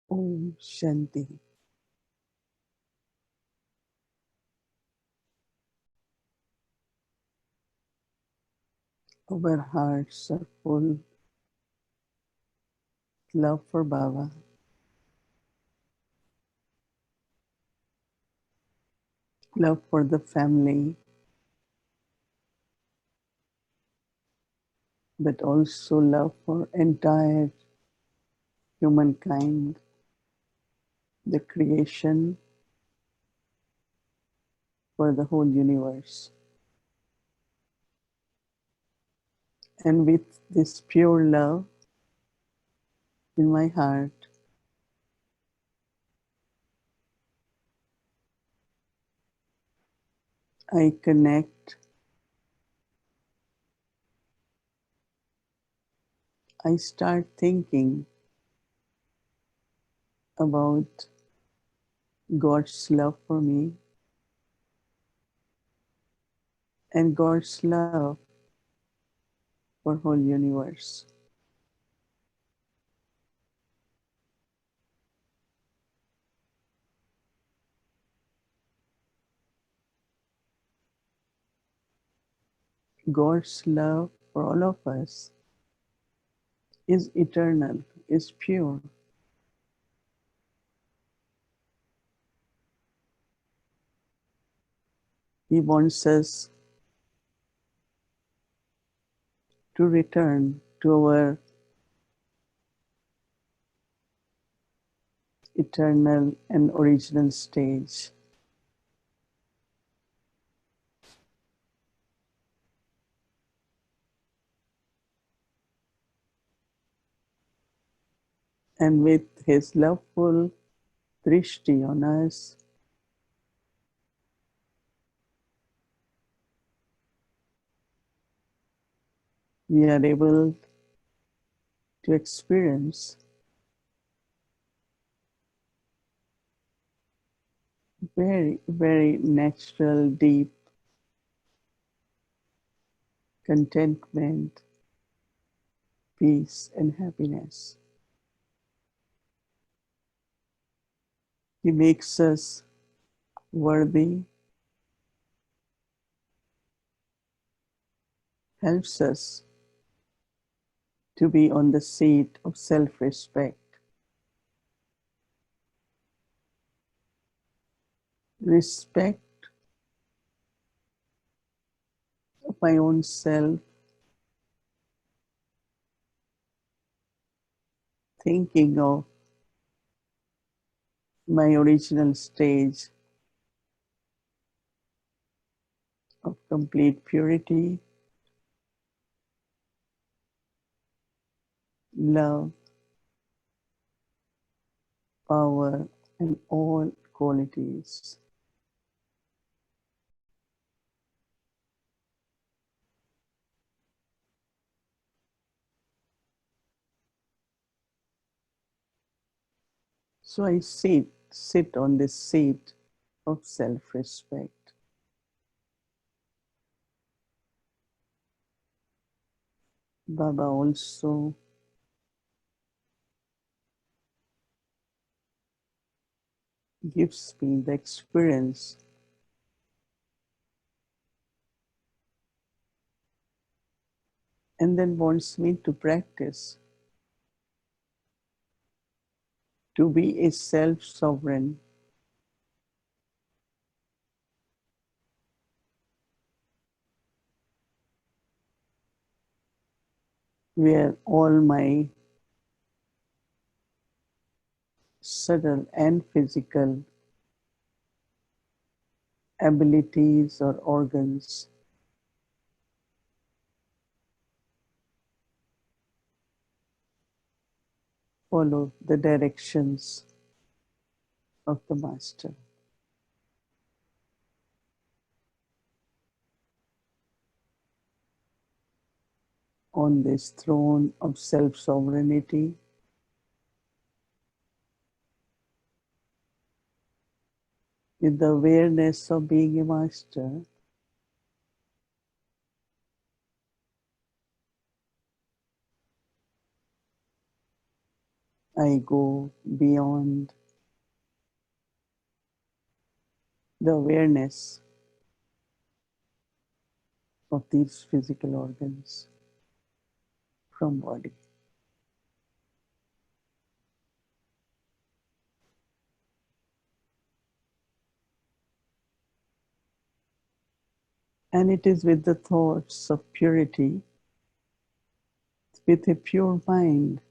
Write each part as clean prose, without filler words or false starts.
Om Shanti. Our hearts are full of love for Baba, love for the family, but also love for entire humankind, the creation, for the whole universe. And with this pure love in my heart, I connect, I start thinking about God's love for me and God's love for whole universe. God's love for all of us is eternal, is pure. He wants us to return to our eternal and original stage. And with his loveful drishti on us, we are able to experience very, very natural, deep contentment, peace, and happiness. He makes us worthy, helps us to be on the seat of self-respect, respect of my own self, thinking of my original stage of complete purity, love, power, and all qualities. So I sit on this seat of self-respect. Baba also gives me the experience and then wants me to practice to be a self-sovereign, where all my subtle and physical abilities or organs follow the directions of the Master. On this throne of self-sovereignty, with the awareness of being a master, I go beyond the awareness of these physical organs from body. And it is with the thoughts of purity, with a pure mind,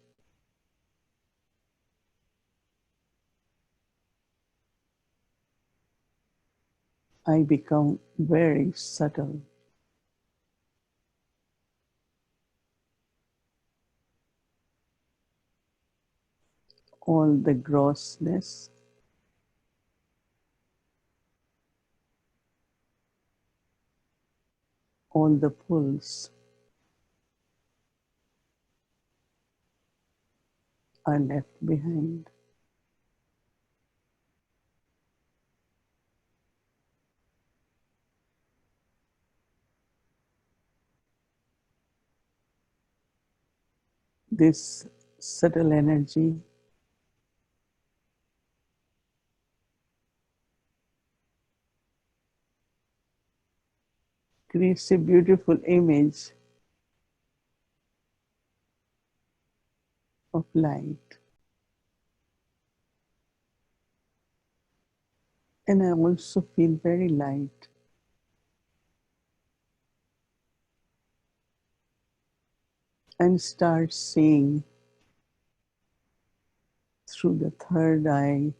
I become very subtle. All the grossness, all the pulls are left behind. This subtle energy creates a beautiful image of light. And I also feel very light. And start seeing through the third eye,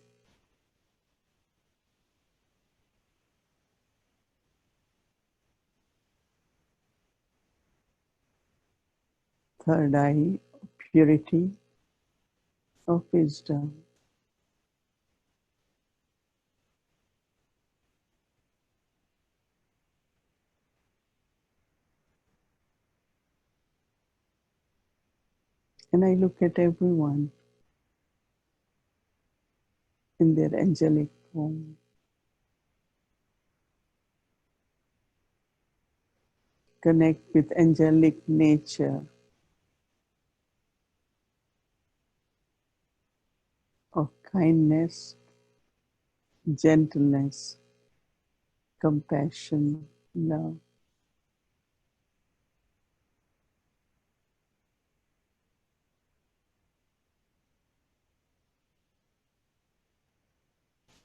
third eye of purity, of wisdom. And I look at everyone in their angelic form. Connect with angelic nature of kindness, gentleness, compassion, love.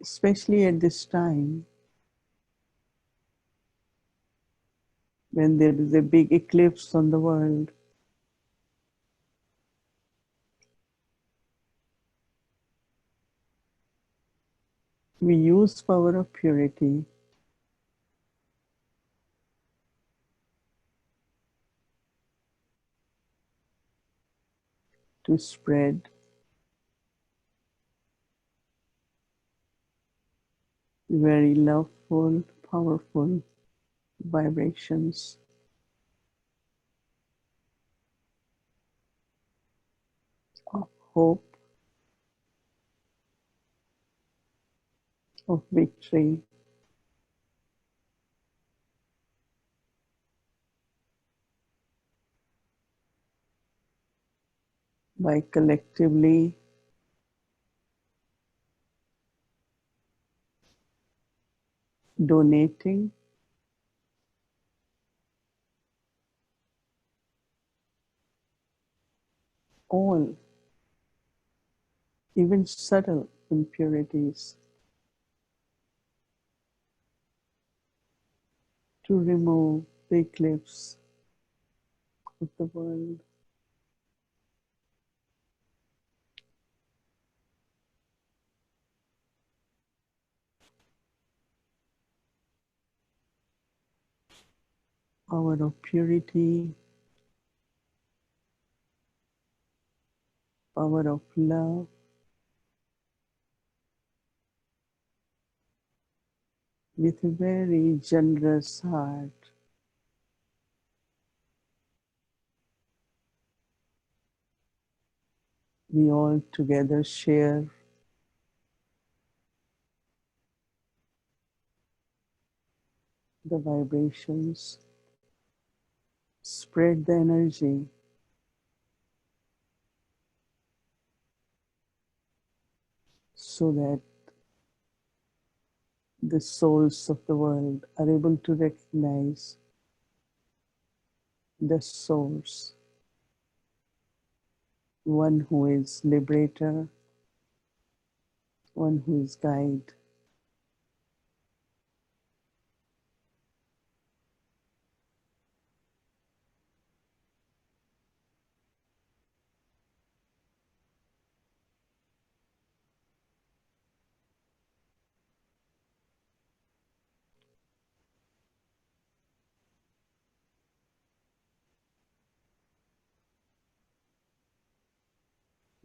Especially at this time when there is a big eclipse on the world, we use power of purity to spread very loveful, powerful vibrations of hope, of victory, by collectively donating all, even subtle impurities, to remove the eclipse of the world. Power of purity, power of love, with a very generous heart. We all together share the vibrations, spread the energy so that the souls of the world are able to recognize the source, one who is liberator, one who is guide.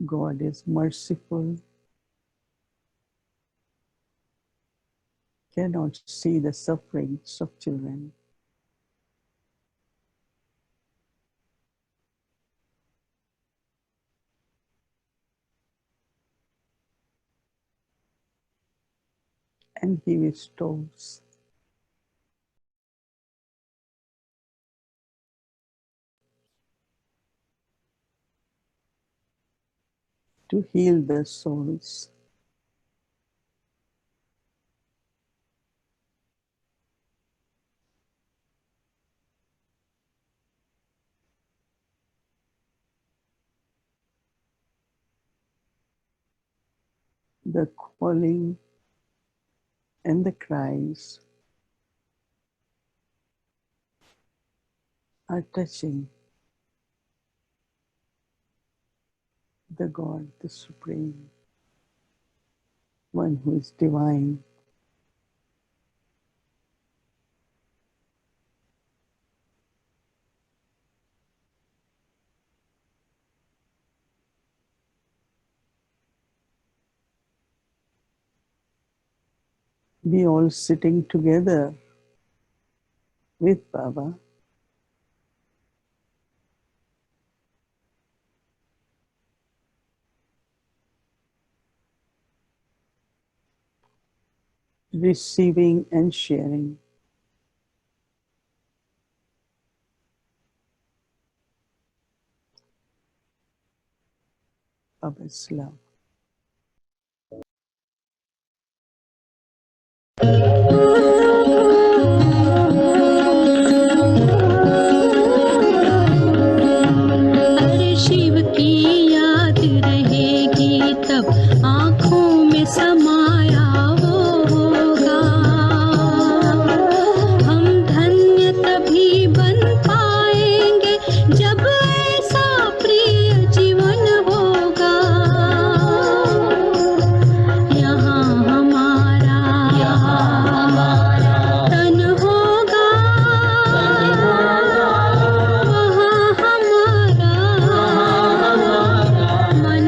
God is merciful, cannot see the sufferings of children. And He bestows to heal the souls. The calling and the cries are touching the God, the Supreme, one who is divine. We all sitting together with Baba, receiving and sharing Baba's love. अरे शिव की याद रहेगी तब आँखों में समाया वो होगा। हम धन्य तभी बन पाएंगे जब ऐसा प्रिय जीवन होगा। यहाँ हमारा तन होगा, वहाँ हमारा मन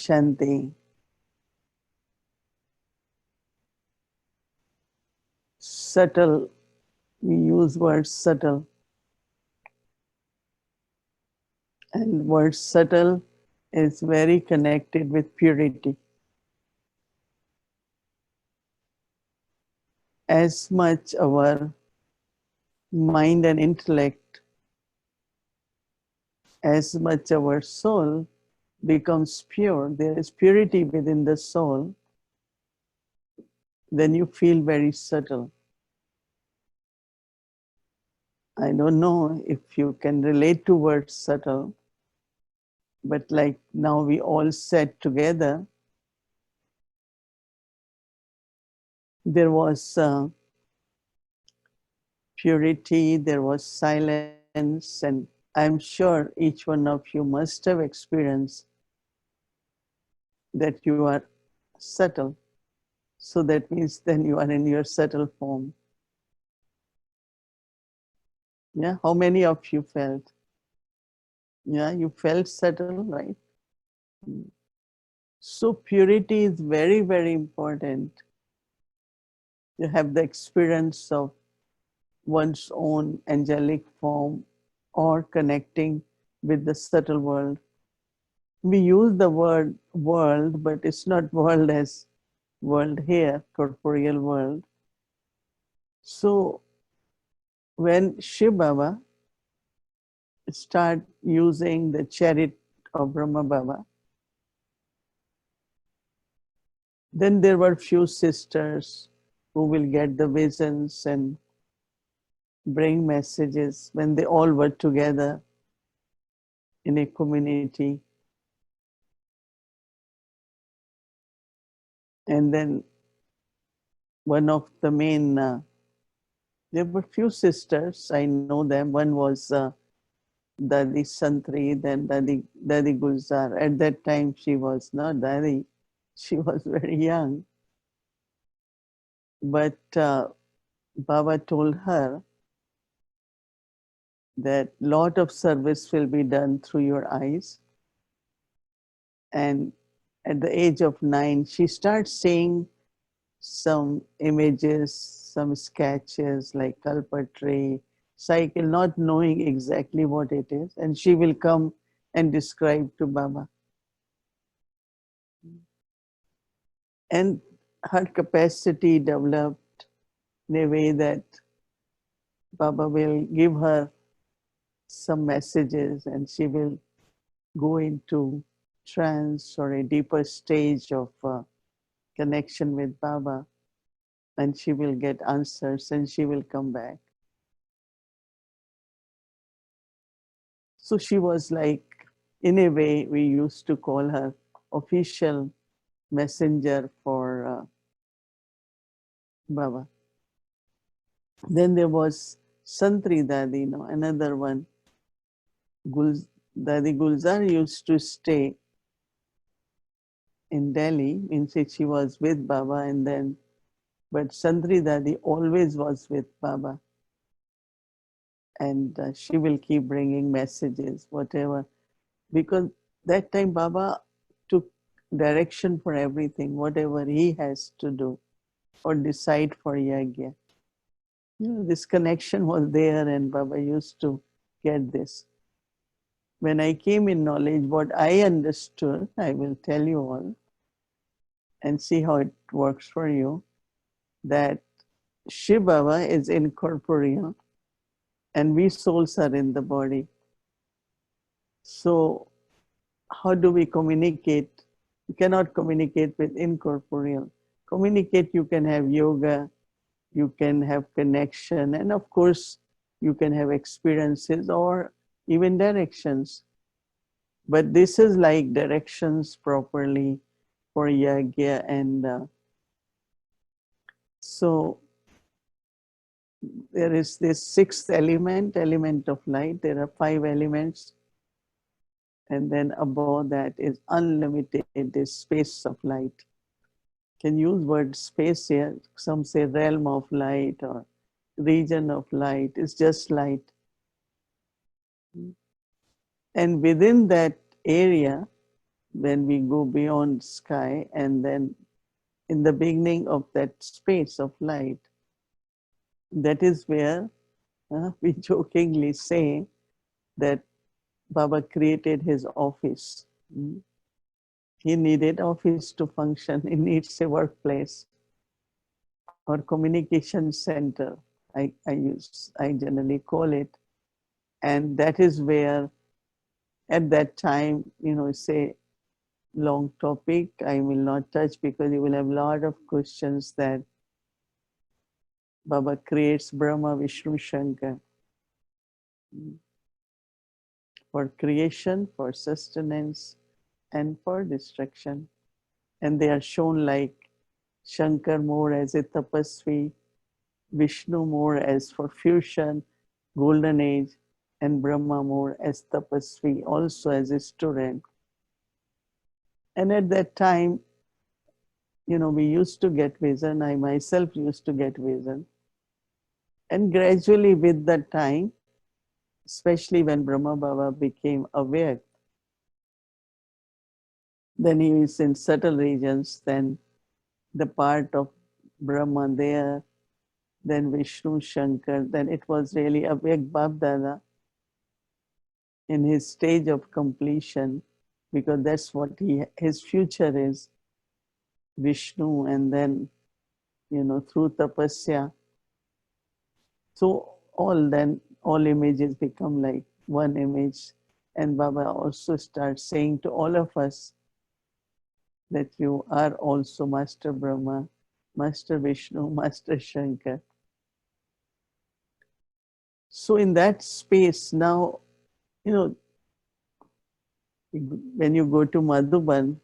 Shanti. Subtle, we use word subtle. And word subtle is very connected with purity. As much our mind and intellect, as much our soul becomes pure, there is purity within the soul, then you feel very subtle. I don't know if you can relate to word subtle, but like now we all sat together, there was purity, there was silence, and I'm sure each one of you must have experienced that you are subtle. So that means then you are in your subtle form. Yeah, how many of you felt? Yeah, you felt subtle, right? So purity is very, very important. You have the experience of one's own angelic form or connecting with the subtle world. We use the word world, but it's not world as world here, corporeal world. So when Shiv Baba start using the chariot of Brahma Baba, then there were few sisters who will get the visions and bring messages when they all were together in a community. And then one of the main, there were few sisters, I know them. One was Dadi Santri, then Dadi Gulzar. At that time, she was not Dadi, she was very young. But Baba told her that lot of service will be done through your eyes. And at the age of 9, she starts seeing some images, some sketches like Kalpatri, cycle, not knowing exactly what it is. And she will come and describe to Baba. And her capacity developed in a way that Baba will give her some messages and she will go into trance or a deeper stage of connection with Baba, and she will get answers and she will come back. So she was like, in a way, we used to call her official messenger for Baba. Then there was Santri Dadi, another one. Dadi Gulzar used to stay in Delhi, means she was with Baba, and then, but Santri Dadi always was with Baba. And she will keep bringing messages, whatever. Because that time Baba took direction for everything, whatever he has to do or decide for yagya. This connection was there and Baba used to get this. When I came in knowledge, what I understood, I will tell you all and see how it works for you, that Shiv Baba is incorporeal and we souls are in the body. So how do we communicate? You cannot communicate with incorporeal. Communicate, you can have yoga, you can have connection, and of course, you can have experiences or even directions. But this is like directions properly for yagya. And so there is this sixth element, element of light. There are 5 elements. And then above that is unlimited, this space of light. Can use word space here. Some say realm of light or region of light. It's just light. And within that area, when we go beyond sky, and then in the beginning of that space of light, that is where we jokingly say that Baba created his office. Mm. He needed office to function. He needs a workplace or communication center. I generally call it, and that is where at that time, say long topic I will not touch because you will have a lot of questions that Baba creates Brahma, Vishnu, Shankar for creation, for sustenance, and for destruction. And they are shown like Shankar more as a tapasvi, Vishnu more as for fusion, golden age, and Brahma more as tapasvi, also as a student. And at that time, we used to get vision. I myself used to get vision. And gradually with the time, especially when Brahma Baba became aware, then he is in subtle regions, then the part of Brahma there, then Vishnu Shankar, then it was really Avyakti Bhatti in his stage of completion, because that's what his future is, Vishnu, and then, through tapasya. So all images become like one image. And Baba also starts saying to all of us that you are also Master Brahma, Master Vishnu, Master Shankar. So in that space now, when you go to Madhuban,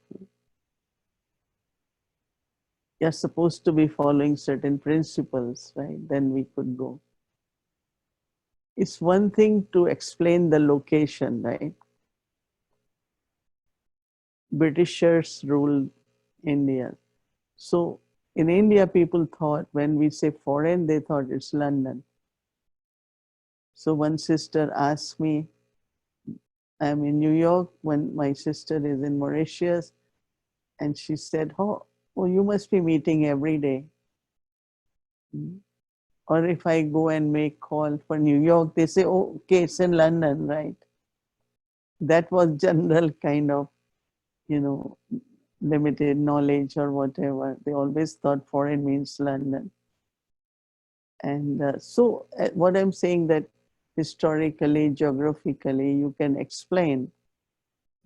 you're supposed to be following certain principles, right? Then we could go. It's one thing to explain the location, right? Britishers ruled India. So in India, people thought when we say foreign, they thought it's London. So one sister asked me, I'm in New York when my sister is in Mauritius. And she said, oh, you must be meeting every day. Or if I go and make call for New York, they say, oh, okay, it's in London, right? That was general kind of, limited knowledge or whatever. They always thought foreign means London. And what I'm saying that historically, geographically, you can explain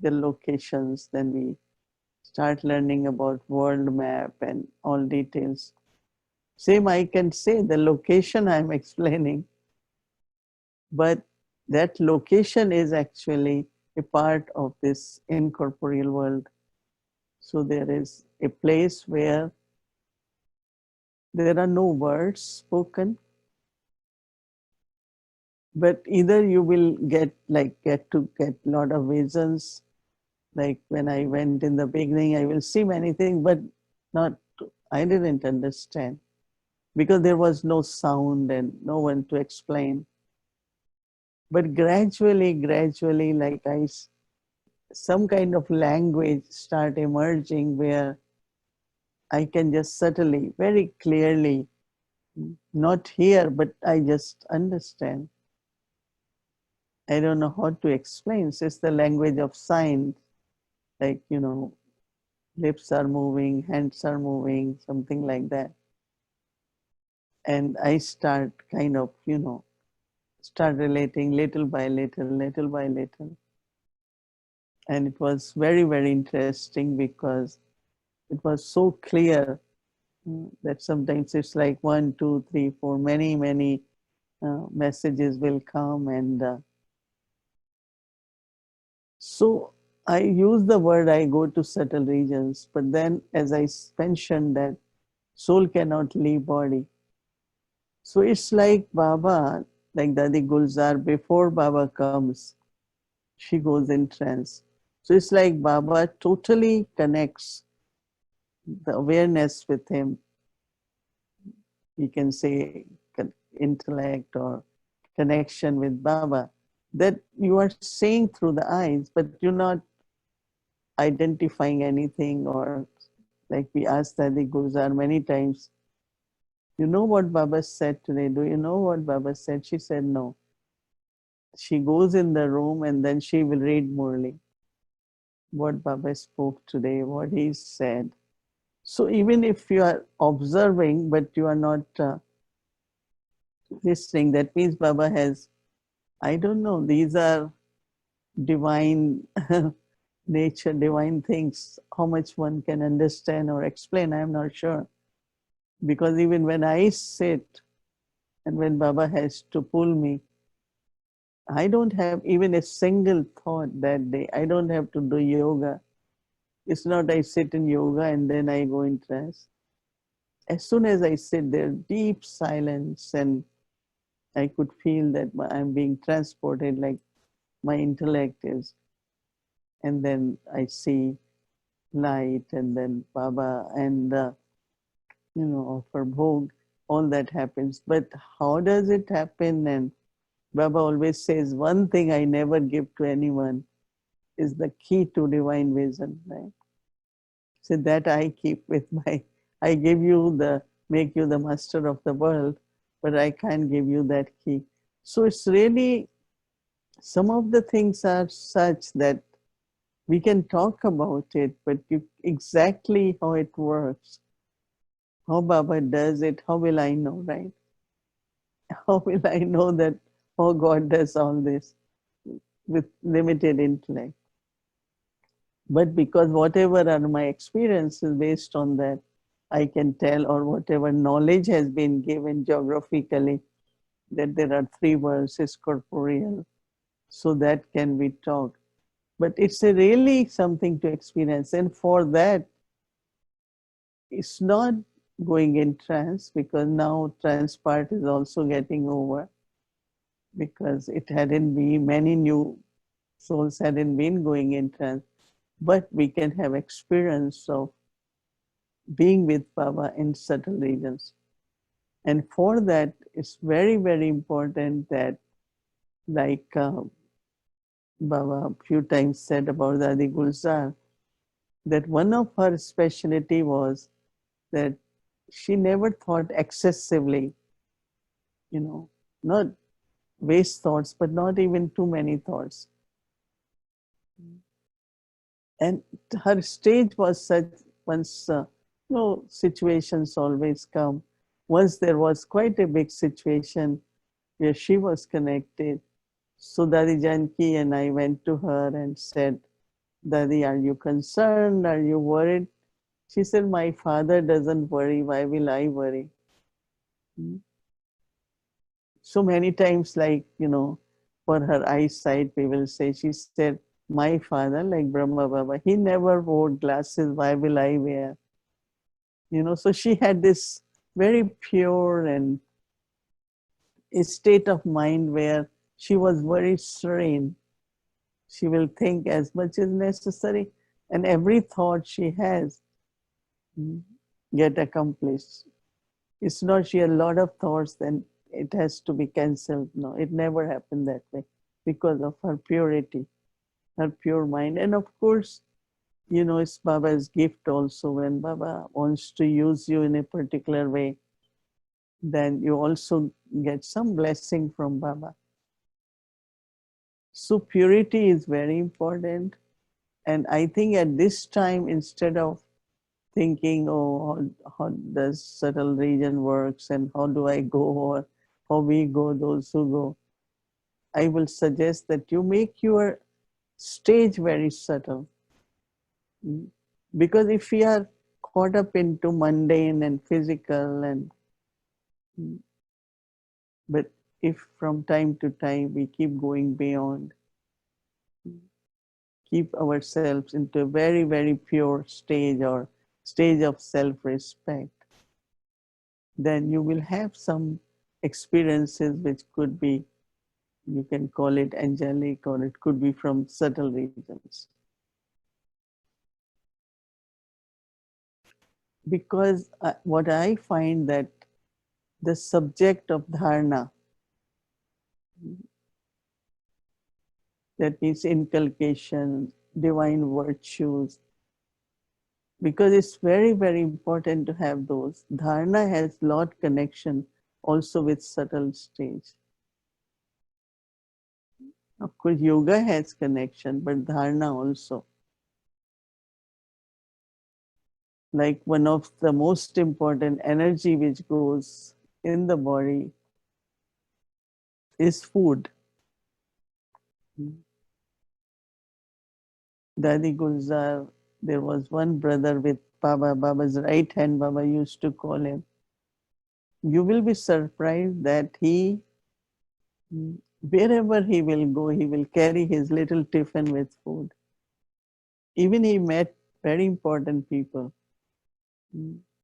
the locations, then we start learning about world map and all details. Same I can say the location I'm explaining, but that location is actually a part of this incorporeal world. So there is a place where there are no words spoken, but either you will get a lot of visions. Like when I went in the beginning, I will see many things, but I didn't understand because there was no sound and no one to explain. But gradually, like some kind of language start emerging where I can just subtly, very clearly, not hear, but I just understand. I don't know how to explain. It's the language of signs, like, lips are moving, hands are moving, something like that. And I start kind of, start relating little by little, little by little. And it was very, very interesting because it was so clear that sometimes it's like 1, 2, 3, 4, many, many messages will come. And so I use the word I go to subtle regions, but then as I mentioned that soul cannot leave body. So it's like Baba, like Dadi Gulzar, before Baba comes, she goes in trance. So it's like Baba totally connects the awareness with him. You can say intellect or connection with Baba, that you are seeing through the eyes, but you're not, identifying anything, or like we asked Dadi Gulzar many times, you know what Baba said today? Do you know what Baba said? She said no. She goes in the room and then she will read Murli, what Baba spoke today, what he said. So even if you are observing but you are not listening, that means Baba has, I don't know, these are divine nature, divine things. How much one can understand or explain, I am not sure. Because even when I sit and when Baba has to pull me, I don't have even a single thought that day. I don't have to do yoga. It's not I sit in yoga and then I go in trance. As soon as I sit there, deep silence, and I could feel that I'm being transported, like my intellect is. And then I see light, and then Baba, and offer bhog, all that happens. But how does it happen? And Baba always says, one thing I never give to anyone is the key to divine vision, right? So that I keep with I give you make you the master of the world, but I can't give you that key. So it's really, some of the things are such that we can talk about it, but exactly how it works, how Baba does it, how will I know, right? How will I know that, how God does all this with limited intellect? But because whatever are my experiences, based on that, I can tell, or whatever knowledge has been given geographically, that there are three worlds, is corporeal. So that can be taught. But it's a really something to experience. And for that, it's not going in trance, because now trance part is also getting over, because it hadn't been, many new souls hadn't been going in trance. But we can have experience of being with Baba in subtle regions. And for that, it's very, very important that, like Baba a few times said about Dadi Gulzar, that one of her specialty was that she never thought excessively, not waste thoughts, but not even too many thoughts. And her stage was such, once, situations always come. Once there was quite a big situation where she was connected. So Dadi Janki and I went to her and said, Dadi, are you concerned? Are you worried? She said, my father doesn't worry. Why will I worry? So many times, like, for her eyesight, we will say, she said, my father, like Brahma Baba, he never wore glasses. Why will I wear? So she had this very pure and a state of mind where she was very serene. She will think as much as necessary, and every thought she has get accomplished. It's not she had a lot of thoughts, then it has to be cancelled. No, it never happened that way, because of her purity, her pure mind. And of course, it's Baba's gift also. When Baba wants to use you in a particular way, then you also get some blessing from Baba. So purity is very important. And I think at this time, instead of thinking, oh, how does subtle region works, and how do I go, or how we go, those who go, I will suggest that you make your stage very subtle. Because if we are caught up into mundane and physical, but if from time to time we keep going beyond, keep ourselves into a very, very pure stage, or stage of self-respect, then you will have some experiences which could be, you can call it angelic, or it could be from subtle regions. Because what I find, that the subject of dharana, that means inculcation, divine virtues, because it's very, very important to have those. Dharana has lot connection also with subtle stage. Of course, yoga has connection, but dharana also. Like one of the most important energy which goes in the body is food. Dadi Gulzar, there was one brother with Baba, Baba's right hand, Baba used to call him. You will be surprised that he, wherever he will go, he will carry his little tiffin with food. Even he met very important people,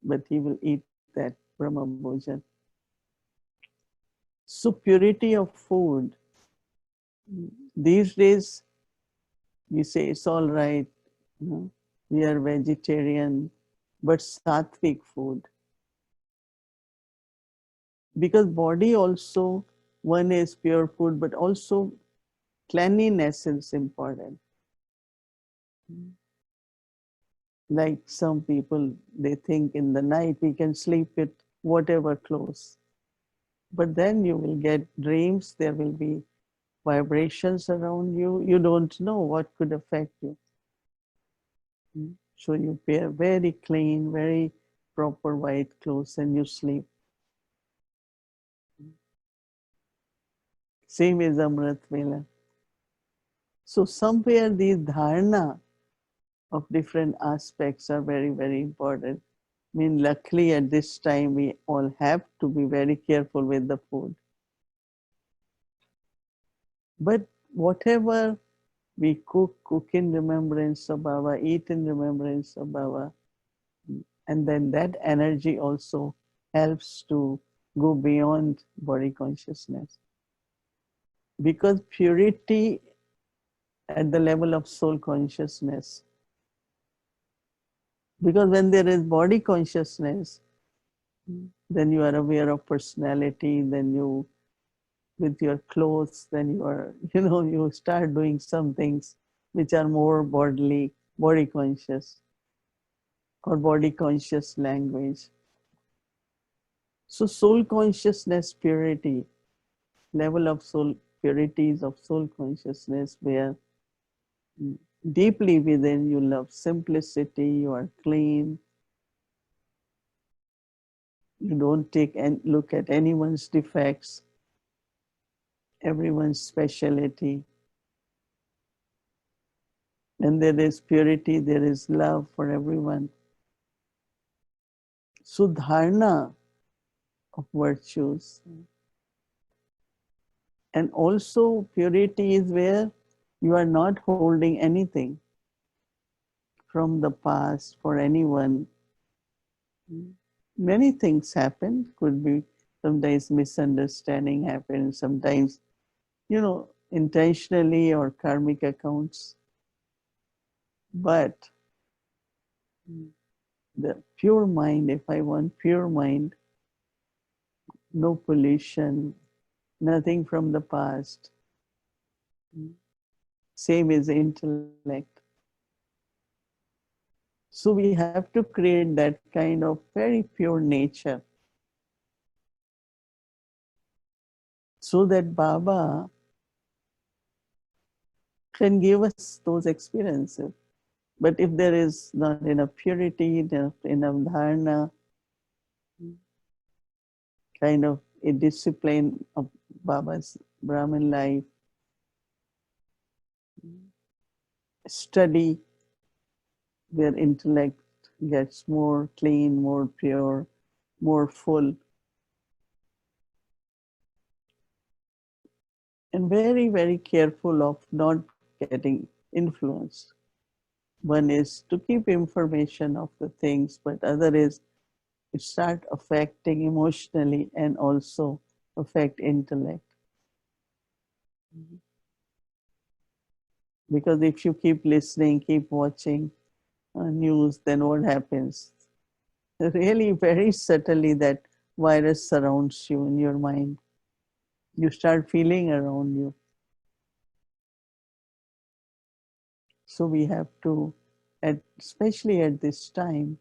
but he will eat that Brahma Bhojan. So purity of food. These days, we say it's all right, we are vegetarian, but sattvic food. Because body also, one is pure food, but also cleanliness is important. Like some people, they think in the night we can sleep with whatever clothes. But then you will get dreams, there will be vibrations around you. You don't know what could affect you. So you wear very clean, very proper white clothes and you sleep. Same as Amrit Vela. So somewhere these dharana of different aspects are very, very important. I mean, luckily at this time we all have to be very careful with the food. But whatever we cook in remembrance of Baba, eat in remembrance of Baba, and then that energy also helps to go beyond body consciousness. Because purity at the level of soul consciousness, because when there is body consciousness, then you are aware of personality, then you, with your clothes, then you are, you start doing some things which are more body conscious or body conscious language. So soul consciousness purity, level of soul purities of soul consciousness, where deeply within you love simplicity, you are clean, you don't take and look at anyone's defects, everyone's speciality. And there is purity, there is love for everyone. So dharana of virtues. And also purity is where you are not holding anything from the past for anyone. Many things happen, could be sometimes misunderstanding happens, sometimes, intentionally or karmic accounts. But the pure mind, if I want pure mind, no pollution, nothing from the past. Same is intellect. So we have to create that kind of very pure nature so that Baba can give us those experiences. But if there is not enough purity, enough dharana, kind of a discipline of Baba's Brahmin life, study where intellect gets more clean, more pure, more full, and very, very careful of not getting influenced. One is to keep information of the things, but other is it start affecting emotionally and also affect intellect. Because if you keep listening, keep watching news, then what happens? Really, very subtly, that virus surrounds you in your mind. You start feeling around you. So we have to, especially at this time,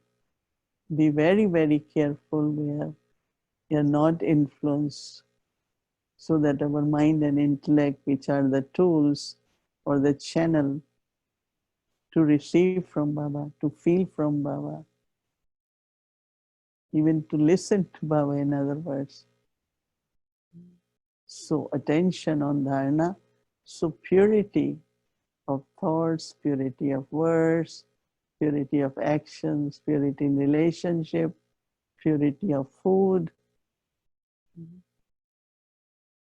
be very, very careful. We are not influenced, so that our mind and intellect, which are the tools or the channel to receive from Baba, to feel from Baba, even to listen to Baba, in other words. So attention on dharana, so purity of thoughts, purity of words, purity of actions, purity in relationship, purity of food.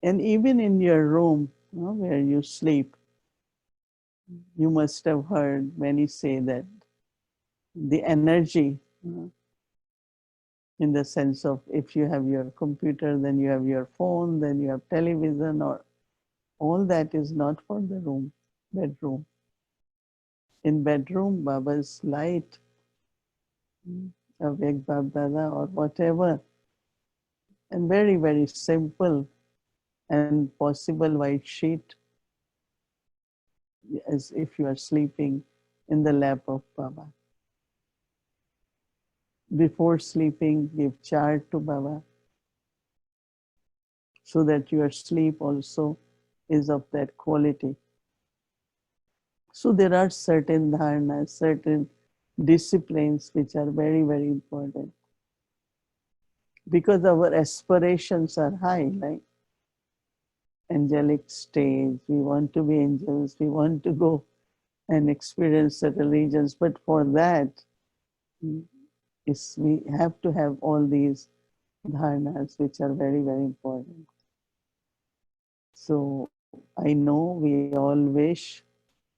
And even in your room, where you sleep, you must have heard many say that the energy, in the sense of if you have your computer, then you have your phone, then you have television, or all that is not for the bedroom. In bedroom, Baba's light, Avyakti Bhatti or whatever, and very, very simple and possible white sheet, as if you are sleeping in the lap of Baba. Before sleeping, give chart to Baba, so that your sleep also is of that quality. So there are certain dharnas, certain disciplines which are very, very important. Because our aspirations are high, like angelic stage, we want to be angels, we want to go and experience certain regions. But for that, we have to have all these dharnas, which are very, very important. So I know we all wish,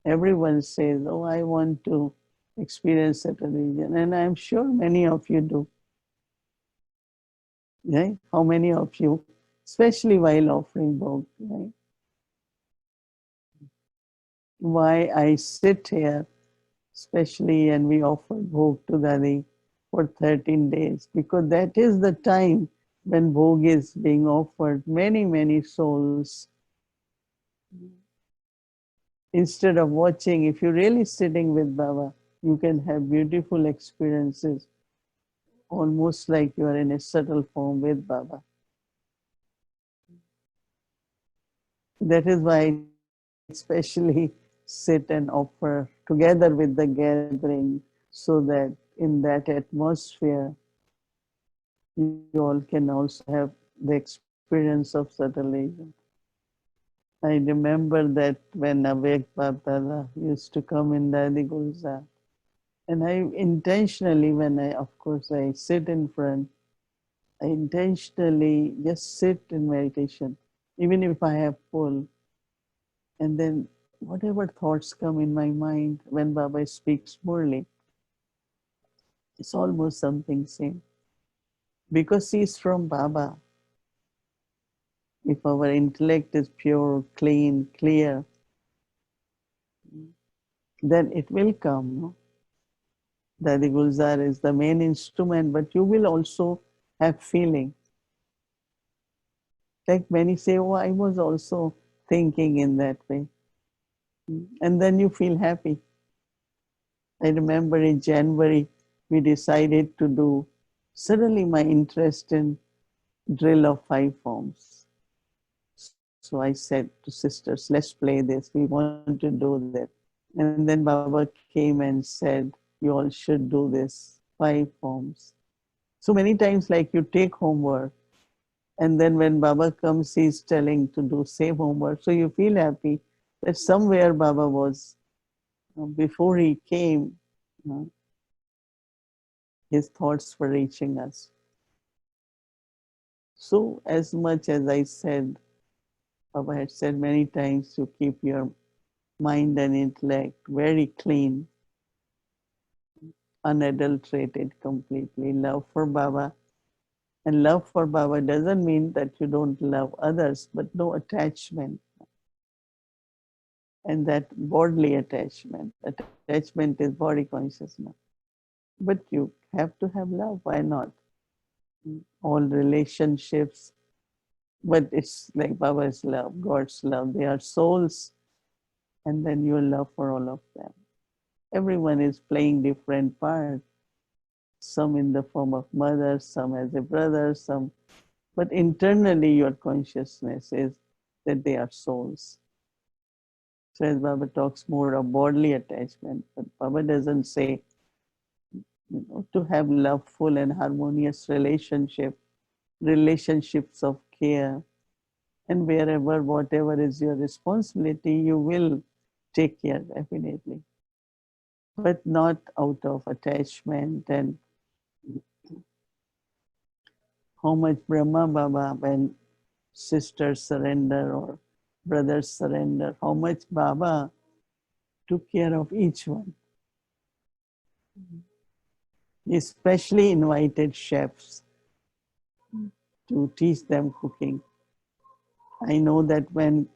everyone says, oh, I want to experience certain region. And I'm sure many of you do. Right? How many of you, especially while offering bhog, right? Why I sit here, especially, and we offer bhog to Dadi for 13 days, because that is the time when bhog is being offered. Many, many souls, instead of watching, if you're really sitting with Baba, you can have beautiful experiences, almost like you are in a subtle form with Baba. That is why I especially sit and offer together with the gathering, so that in that atmosphere, you all can also have the experience of subtle agent. I remember that when Avyakti Bhatti used to come in Dadi Gulzar, and I intentionally, of course, I sit in front, I intentionally just sit in meditation, even if I have full. And then whatever thoughts come in my mind when Baba speaks Murli, it's almost something same. Because he's from Baba. If our intellect is pure, clean, clear, then it will come. No? Dadi Gulzar is the main instrument, but you will also have feeling. Like many say, oh, I was also thinking in that way. And then you feel happy. I remember in January, we decided to do, suddenly my interest in drill of 5 forms. So I said to sisters, let's play this. We want to do that. And then Baba came and said, you all should do this 5 forms. So many times, like you take homework, and then when Baba comes, he's telling to do same homework. So you feel happy that somewhere Baba was, before he came, his thoughts were reaching us. So as much as I said, Baba had said many times to keep your mind and intellect very clean, unadulterated completely. Love for Baba. And love for Baba doesn't mean that you don't love others, but no attachment. And that bodily attachment. Attachment is body consciousness. But you have to have love. Why not? All relationships. But it's like Baba's love, God's love. They are souls. And then your love for all of them. Everyone is playing different parts, some in the form of mother, some as a brother, some, but internally your consciousness is that they are souls. So as Baba talks more of bodily attachment, but Baba doesn't say, to have loveful and harmonious relationships of care, and wherever, whatever is your responsibility, you will take care definitely, but not out of attachment. And how much Brahma Baba, when sisters surrender or brothers surrender, how much Baba took care of each one. He especially invited chefs to teach them cooking. I know that when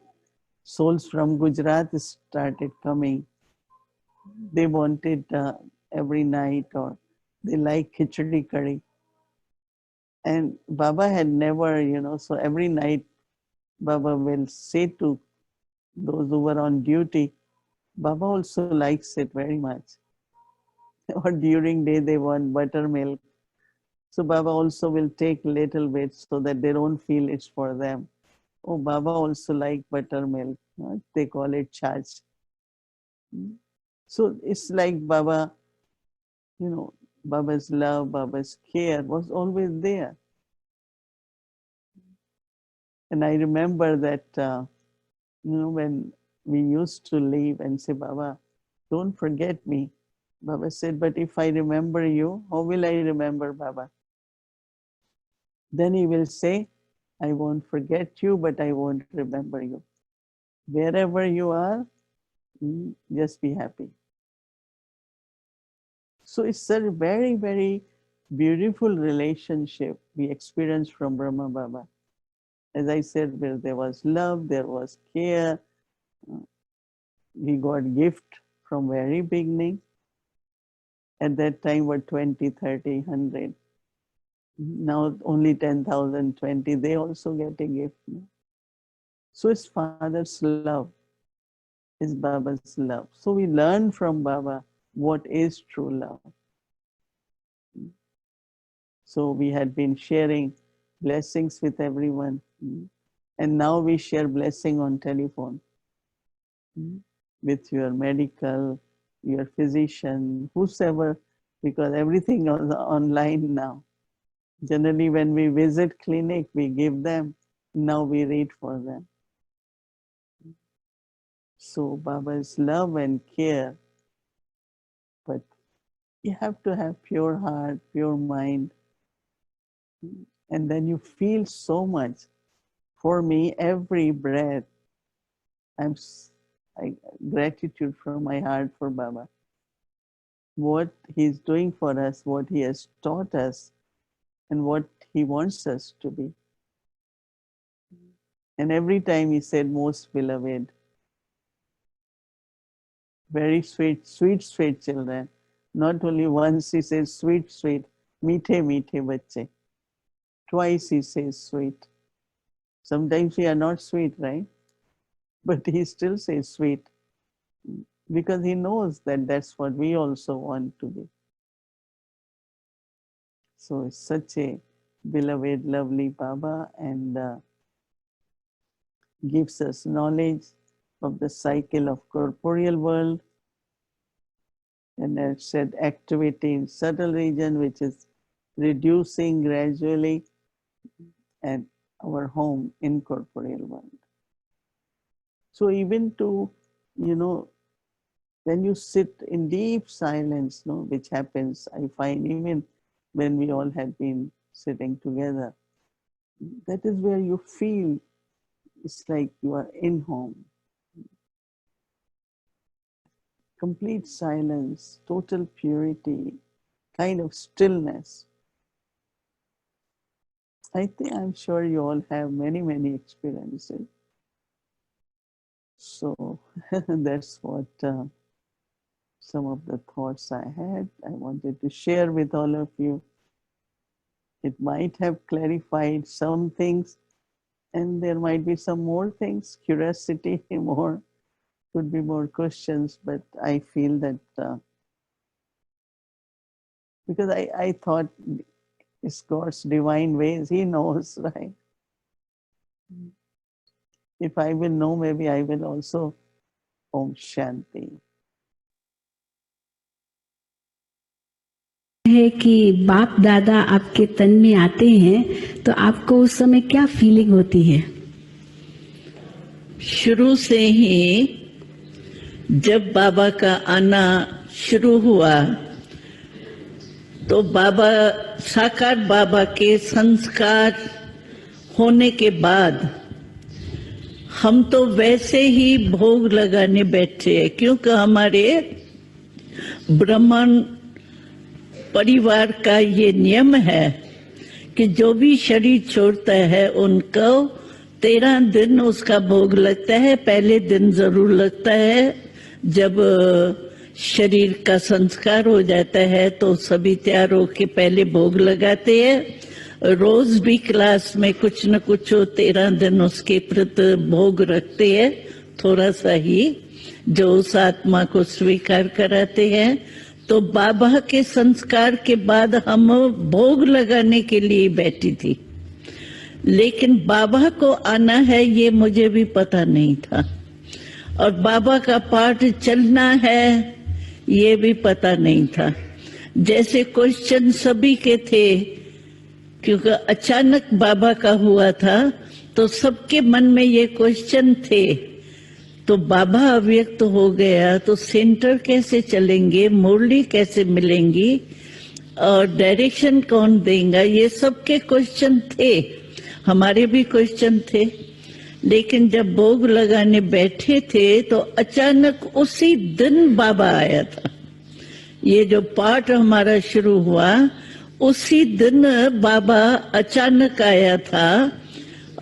souls from Gujarat started coming, they wanted every night, or they like khichdi curry. And Baba had never, so every night Baba will say to those who were on duty, Baba also likes it very much. Or during day they want buttermilk. So Baba also will take little bit so that they don't feel it's for them. Oh, Baba also like buttermilk. They call it chach. So it's like Baba, you know, Baba's love, Baba's care was always there. And I remember that, when we used to leave and say, Baba, don't forget me. Baba said, but if I remember you, how will I remember Baba? Then he will say, I won't forget you, but I won't remember you. Wherever you are, just be happy. So it's a very, very beautiful relationship we experienced from Brahma Baba. As I said, where there was love, there was care. We got gift from very beginning. At that time were 20, 30, 100. Now only 10,000, 20. They also get a gift. So it's Father's love, is Baba's love. So we learn from Baba what is true love. So we had been sharing blessings with everyone. And now we share blessing on telephone with your medical, your physician, whosoever, because everything is online now. Generally, when we visit clinic, we give them. Now we read for them. So Baba's love and care, but you have to have pure heart, pure mind, and then you feel so much. For me, every breath, I'm I, gratitude from my heart for Baba. What he's doing for us, what he has taught us, and what he wants us to be. And every time he said, most beloved, very sweet, sweet, sweet children. Not only once he says, sweet, sweet, meethe, meethe bacche. Twice he says, sweet. Sometimes we are not sweet, right? But he still says sweet because he knows that that's what we also want to be. So it's such a beloved, lovely Baba, and gives us knowledge of the cycle of corporeal world, and as said, activity in subtle region, which is reducing gradually, and our home in corporeal world. So even to, when you sit in deep silence, which happens, I find, even when we all have been sitting together, that is where you feel it's like you are in home. Complete silence, total purity, kind of stillness. I'm sure you all have many, many experiences. So that's what some of the thoughts I had. I wanted to share with all of you. It might have clarified some things, and there might be some more things, curiosity more. could be more questions, but I feel that because I thought it's God's divine ways, He knows, right? If I will know, maybe I will also. Om Shanti. है कि बाप दादा आपके तन में आते हैं तो आपको उस समय क्या फीलिंग होती है? शुरू से ही जब बाबा का आना शुरू हुआ तो बाबा साकार बाबा के संस्कार होने के बाद हम तो वैसे ही भोग लगाने बैठे हैं, क्योंकि हमारे ब्राह्मण परिवार का ये नियम है कि जो भी शरीर छोड़ता है उनको 13 दिन उसका भोग लगता है। पहले दिन जरूर लगता है, जब शरीर का संस्कार हो जाता है तो सभी तैयार होके पहले भोग लगाते हैं। रोज भी क्लास में कुछ न कुछ 13 दिन उसके प्रति भोग रखते हैं, थोड़ा सा ही, जो उस आत्मा को स्वीकार कराते हैं। तो बाबा के संस्कार के बाद हम भोग लगाने के लिए बैठी थी, लेकिन बाबा को आना है ये मुझे भी पता नहीं था, और बाबा का पाठ चलना है ये भी पता नहीं था। जैसे क्वेश्चन सभी के थे, क्योंकि अचानक बाबा का हुआ था तो सबके मन में ये क्वेश्चन थे। तो बाबा अव्यक्त हो गया तो सेंटर कैसे चलेंगे, मुरली कैसे मिलेंगी और डायरेक्शन कौन देगा, ये सबके क्वेश्चन थे, हमारे भी क्वेश्चन थे। लेकिन जब भोग लगाने बैठे थे तो अचानक उसी दिन बाबा आया था। ये जो पाठ हमारा शुरू हुआ उसी दिन बाबा अचानक आया था,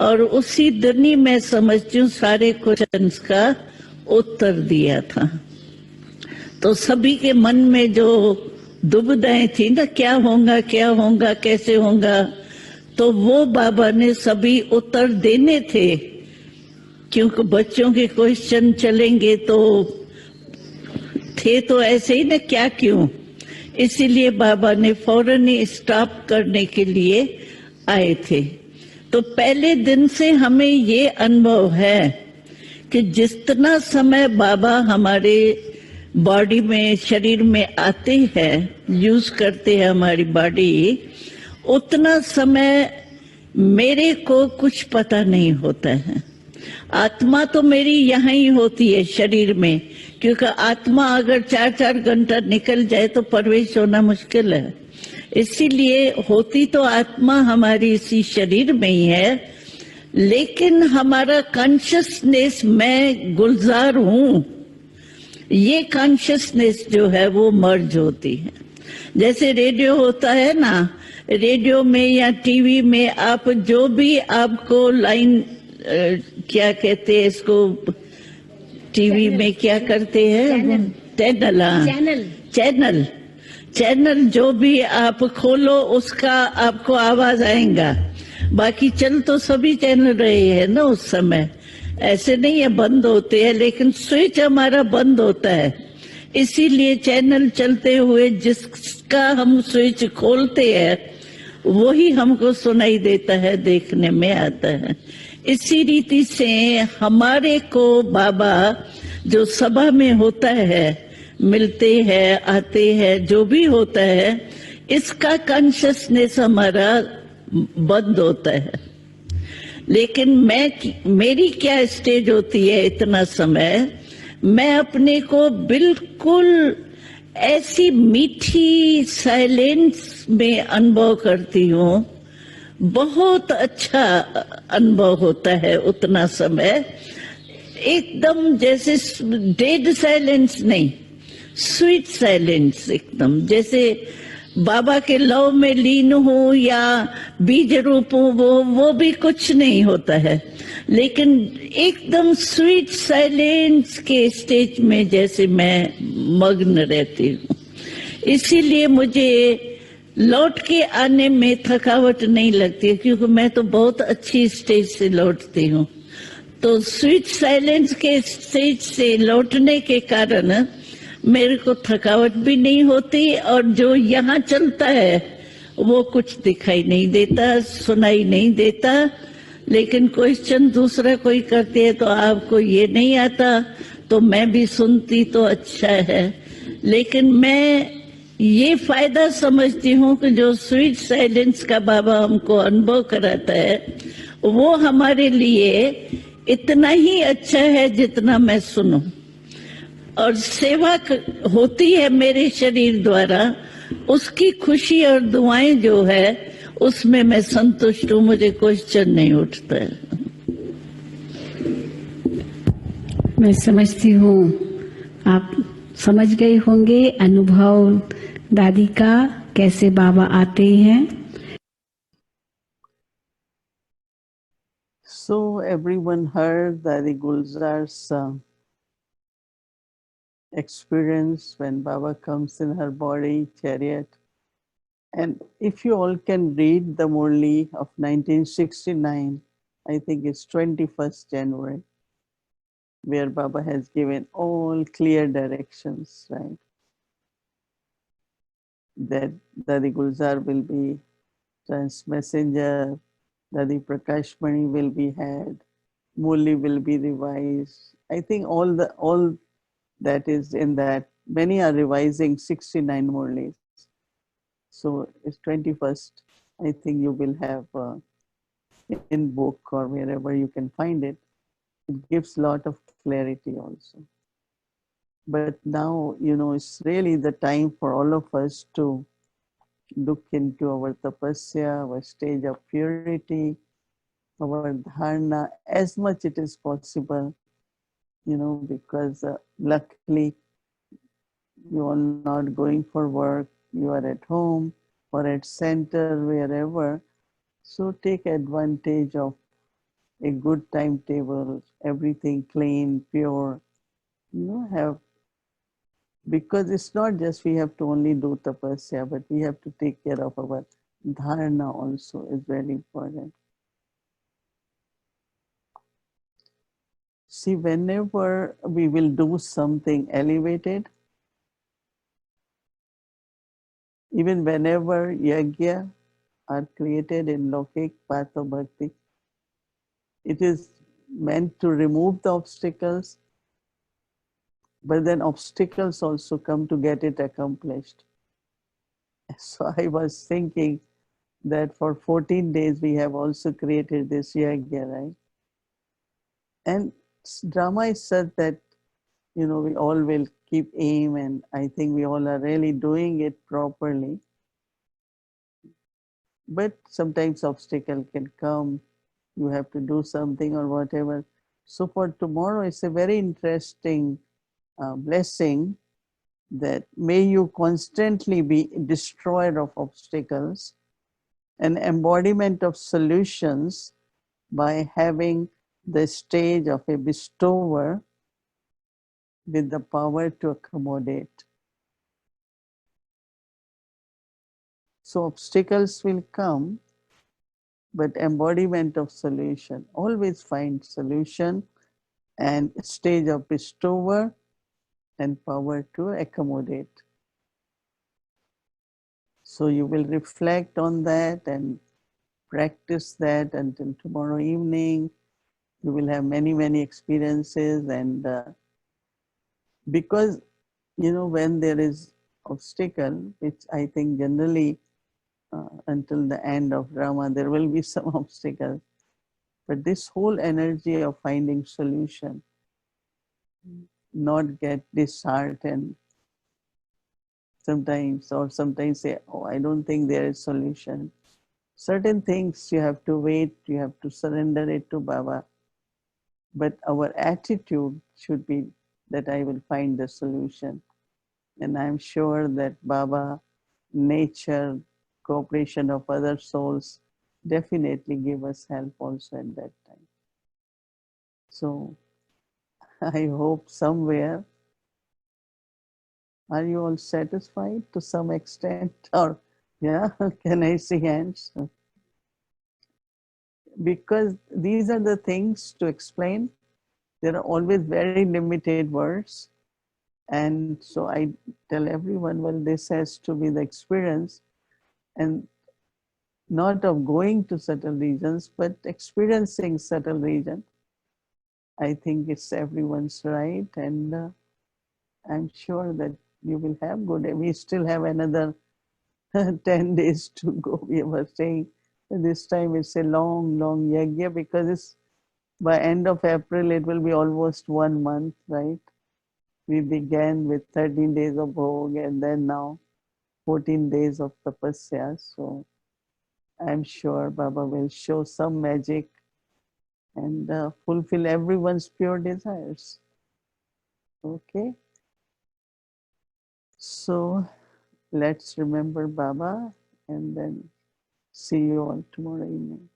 और उसी दिन ही मैं समझती हूँ सारे क्वेश्चंस का उत्तर दिया था। तो सभी के मन में जो दुविधाएं थी ना, क्या होगा कैसे होगा, तो वो बाबा ने सभी उत्तर देने थे, क्योंकि बच्चों के क्वेश्चन चलेंगे तो थे तो ऐसे ही ना, क्या क्यों, इसीलिए बाबा ने फौरन ही स्टॉप करने के लिए आए थे। तो पहले दिन से हमें ये अनुभव है कि जितना समय बाबा हमारे बॉडी में, शरीर में आते हैं, यूज करते हैं हमारी बॉडी, उतना समय मेरे को कुछ पता नहीं होता है। आत्मा तो मेरी यहाँ ही होती है शरीर में, क्योंकि आत्मा अगर 4-4 घंटा निकल जाए तो प्रवेश होना मुश्किल है। इसीलिए होती तो आत्मा हमारी इसी शरीर में ही है, लेकिन हमारा कॉन्शियसनेस, मैं गुलजार हूँ, ये कॉन्शियसनेस जो है वो मर्ज होती है। जैसे रेडियो होता है ना, रेडियो में या टीवी में आप जो भी आपको लाइन, क्या कहते हैं इसको, टीवी में क्या करते हैं, चैनल जो भी आप खोलो उसका आपको आवाज आएगा। बाकी चल तो सभी चैनल रहे हैं ना उस समय, ऐसे नहीं है बंद होते हैं, लेकिन स्विच हमारा बंद होता है। इसीलिए चैनल चलते हुए जिसका हम स्विच खोलते हैं वही हमको सुनाई देता है, देखने में आता है। इसी रीति से हमारे को बाबा जो सभा में होता है, मिलते हैं, आते हैं, जो भी होता है, इसका कॉन्शियसनेस हमारा बंद होता है। लेकिन मेरी क्या स्टेज होती है, इतना समय मैं अपने को बिल्कुल ऐसी मीठी साइलेंस में अनुभव करती हूँ। बहुत अच्छा अनुभव होता है उतना समय, एकदम जैसे डेड साइलेंस नहीं, स्वीट साइलेंस, एकदम जैसे बाबा के लव में लीन हूँ या बीज रूप हूँ, वो भी कुछ नहीं होता है, लेकिन एकदम स्वीट साइलेंस के स्टेज में जैसे मैं मग्न रहती हूँ। इसीलिए मुझे लौट के आने में थकावट नहीं लगती है, क्योंकि मैं तो बहुत अच्छी स्टेज से लौटती हूँ। तो स्वीट साइलेंस के स्टेज से लौटने के कारण मेरे को थकावट भी नहीं होती, और जो यहाँ चलता है वो कुछ दिखाई नहीं देता, सुनाई नहीं देता। लेकिन क्वेश्चन दूसरा कोई करते है तो आपको ये नहीं आता, तो मैं भी सुनती तो अच्छा है। लेकिन मैं ये फायदा समझती हूँ कि जो स्वीट साइलेंस का बाबा हमको अनुभव कराता है वो हमारे लिए इतना ही अच्छा है जितना मैं सुनूं। और सेवा होती है मेरे शरीर द्वारा, उसकी खुशी और दुआएं जो है उसमें मैं संतुष्ट हूँ, मुझे क्वेश्चन नहीं उठता है। मैं समझती हूँ आप समझ गए होंगे अनुभव दादी का, कैसे बाबा आते हैं। So everyone heard Daddy Gulzar's experience when Baba comes in her body, chariot. And if you all can read the Murli of 1969, I think it's 21st January, where Baba has given all clear directions, right? That Dadi Gulzar will be trans messenger, Dadi Prakashmani will be head, Murli will be revised. I think all that is in that. Many are revising 69 Murlis. So it's 21st. I think you will have in book or wherever you can find it. It gives a lot of clarity also. But now, it's really the time for all of us to look into our tapasya, our stage of purity, our dharana, as much it is possible, because luckily you are not going for work, you are at home or at center, wherever. So take advantage of a good timetable, everything clean, pure, have, because it's not just we have to only do tapasya, but we have to take care of our dharana also is very important. See, whenever we will do something elevated, even whenever yajna are created in Lokik path of bhakti, it is meant to remove the obstacles, but then obstacles also come to get it accomplished. So I was thinking that for 14 days we have also created this yajna, right? And drama is such that, we all will keep aim, and I think we all are really doing it properly. But sometimes obstacle can come, you have to do something or whatever. So for tomorrow, it's a very interesting blessing that may you constantly be destroyer of obstacles, an embodiment of solutions by having the stage of a bestower with the power to accommodate. So obstacles will come, but embodiment of solution. Always find solution and stage of bestower and power to accommodate. So you will reflect on that and practice that until tomorrow evening. You will have many, many experiences, and because, when there is obstacle, which I think generally until the end of drama, there will be some obstacles. But this whole energy of finding solution, not get disheartened sometimes, or sometimes say, oh, I don't think there is solution. Certain things you have to wait, you have to surrender it to Baba. But our attitude should be that I will find the solution. And I'm sure that Baba, nature, cooperation of other souls definitely give us help also at that time. So I hope somewhere, are you all satisfied to some extent? Or, yeah, can I see hands? because these are the things to explain. There are always very limited words. And so I tell everyone, well, this has to be the experience, and not of going to subtle regions, but experiencing subtle region. I think it's everyone's right. And I'm sure that you will have good. We still have another 10 days to go. We were saying this time it's a long, long yagya, because it's by end of April, it will be almost 1 month, right? We began with 13 days of bhog, and then now 14 days of tapasya. So I'm sure Baba will show some magic and fulfill everyone's pure desires. Okay. So let's remember Baba and then see you all tomorrow evening.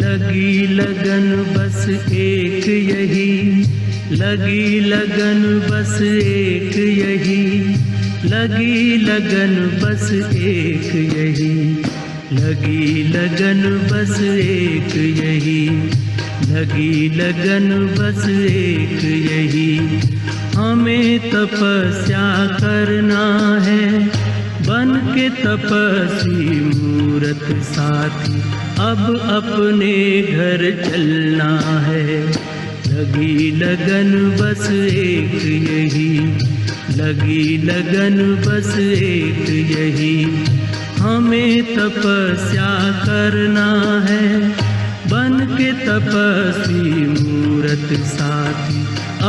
लगी लगन बस एक यही, लगी लगन बस एक यही, लगी लगन बस एक यही, लगी लगन बस एक यही, लगी लगन बस एक यही। हमें तपस्या करना है बन के तपस्वी मूरत साथी, अब अपने घर चलना है। लगी लगन बस एक यही, लगी लगन बस एक यही। हमें तपस्या करना है बन के तपस्वी मूरत साथी,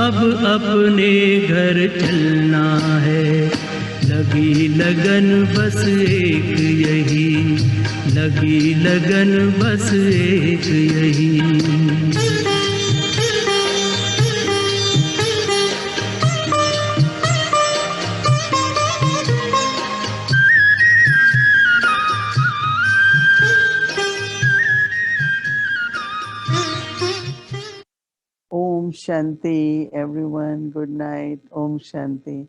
अब अपने घर चलना है। लगी लगन बस एक यही, लगी लगन बस एक यही। Om Shanti, everyone. Good night. Om Shanti.